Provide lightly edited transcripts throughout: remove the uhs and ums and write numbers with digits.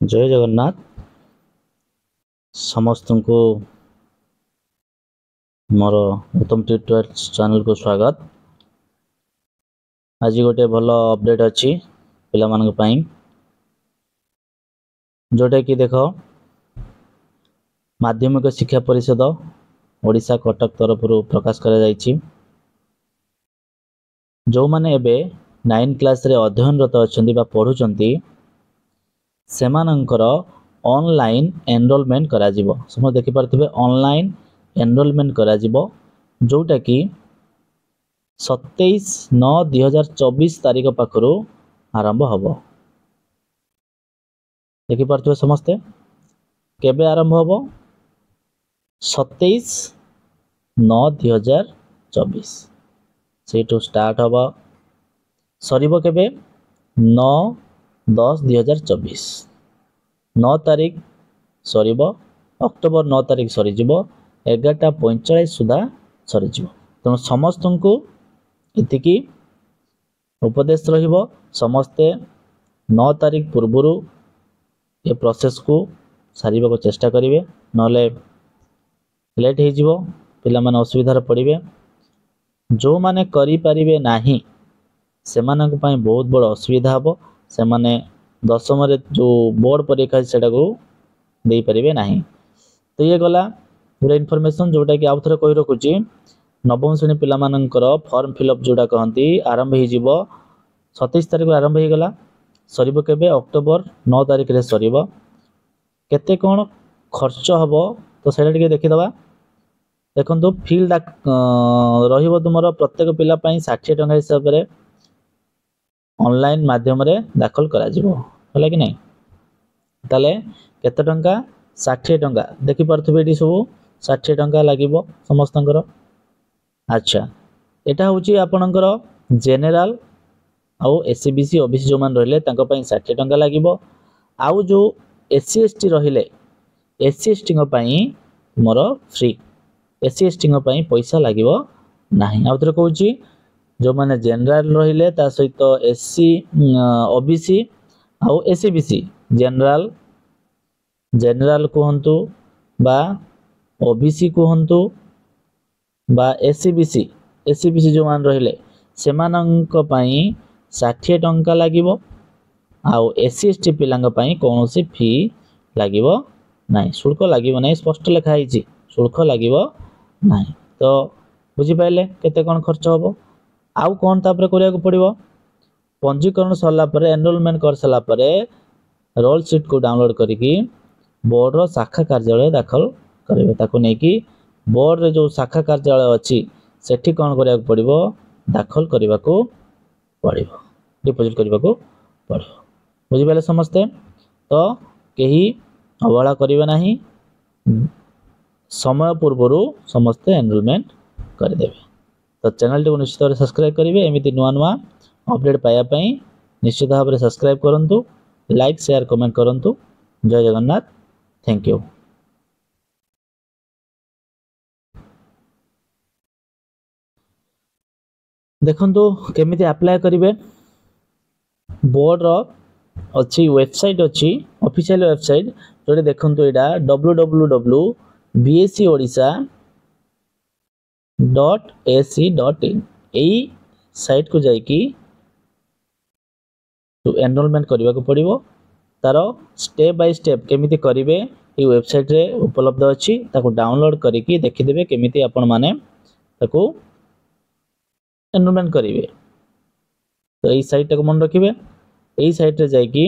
जय जगन्नाथ समस्त को मोर उत्तम ट्यूटोरियल्स चैनल को स्वागत। आज गोटे भल अपडेट अच्छी पिला मानक पई जोटा कि देख माध्यमिक शिक्षा परिषद ओडिशा कटक तरफ प्रकाश करा जायछि। जो माने एबे 9 क्लास रे अध्ययनरत अछंती बा पढुचंती सेमानंकर ऑनलाइन एनरोलमेंट करा जिवो। समझ देखि पारथिबे ऑनलाइन एनरोलमेंट करा जिवो जोटा कि 27/9/2024 तारीख पाखरु आरंभ हबो। देखि पारथिबे समस्ते केबे आरंभ हबो 27/9/2024 सेटू स्टार्ट हबो सरीबो केबे 9/10/2024 9 तारीख सरीबो अक्टोबर 9 तारीख सरी जिवो 11:45 सुधा सरी जिवो। तो समस्त को इतिकी उपदेश रहिबो समस्ते 9 तारीख पूर्वरु ये प्रोसेस को सारिबा को चेष्टा करिवे नले लेट हे जिवो पिला माने असुविधा रे पड़िबे। जो माने करि परिबे नाही से मानक पई बहुत बड़ असुविधा हबो। से माने दशम रे जो बोर्ड परीक्षा सेटा को देई परिबे नाही। तो ये गला पूरा इन्फॉर्मेशन जोटा कि आउ थरे कहि रखुची नवम श्रेणी पिला मानकर फॉर्म फिलअप जोटा कहंती आरंभ हे जिवो 27 तारीख आरंभ हे गला सरीबो केबे अक्टोबर 9 तारीख रे सरीबो। केते कोन खर्च हबो तो सेटा टिके देखि दबा। देखंतु फील्ड रहिबो तुमरो प्रत्येक पिला पई 60 टंका हिसाब रे ऑनलाइन माध्यम रे दाखल करा जिवो होला कि नै। ताले केते टंका 60 टंका देखि पारथबे एडी सब 60 टंका लागिबो समस्तंकर। अच्छा एटा होची आपनकर जनरल आउ एससीबीसी ओबीसी जो मान रहले तांको पई 60 टंका लागिबो। आउ जो एससी एसटी रहिले एससी एसटी को पई मोर फ्री एससी एसटी को पई पैसा लागिबो नाही। आउ थरे कहूची जो माने जनरल रहिले ता सहित एससी ओबीसी आउ एससीबीसी जनरल कहंतु बा ओबीसी कहंतु बा एससीबीसी जो मान रहिले सेमानंक पई 60 टंका लागिबो। आउ एससी एसटी पिलांग पई कोनोसी फी लागिबो नाही शुल्क लागिबो नाही स्पष्ट लिखा हिची शुल्क लागिबो नाही। तो बुझी पाइले केते कोन खर्च होबो आउ कोन तापर करिया को पड़िबो पंजीकरण सरला परे एनरोलमेंट कर सरला परे रोल शीट को डाउनलोड करिकी बोर्ड रो शाखा कार्यालय दाखल करिवे। ताको नै कि बोर्ड रे जो शाखा कार्यालय अछि सेठी कोन करिया को पड़िबो दाखल करिवा को पड़िबो डिपॉजिट करिवा को पड़िबो। बुझी पाइले समस्ते तो केही अवहेला करिवे नाही समय पूर्वरु समस्ते एनरोलमेंट कर देबे। तो चैनल को निश्चित भाव सब्सक्राइब करेंगे एमती नुआ नुआ अपडेट पाया पई निश्चित भाव सब्सक्राइब करंतु लाइक शेयर कमेंट करंतु। जय जगन्नाथ थैंक यू। देखंतु केमिति अप्लाई करिवे बोर्ड रो अछि वेबसाइट अछि ऑफिशियल वेबसाइट जोटे देखंतु एडा www.bscodisha.ac.in एई साइट को जाई कि तो एनरोलमेंट करबा को पड़िबो। तारो स्टेप बाय स्टेप केमिति करिवे ए वेबसाइट रे उपलब्ध अछि ताको डाउनलोड करिकि देखि देबे केमिति आपण माने ताको एनरोलमेंट करिवे। तो एई साइट को मन रखिबे एई साइट रे जाई कि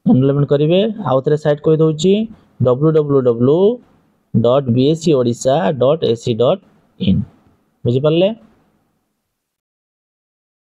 एनरोलमेंट करिवे। आउ थरे साइट कहि दउची www.bscodisha.ac.in बुझि पाले।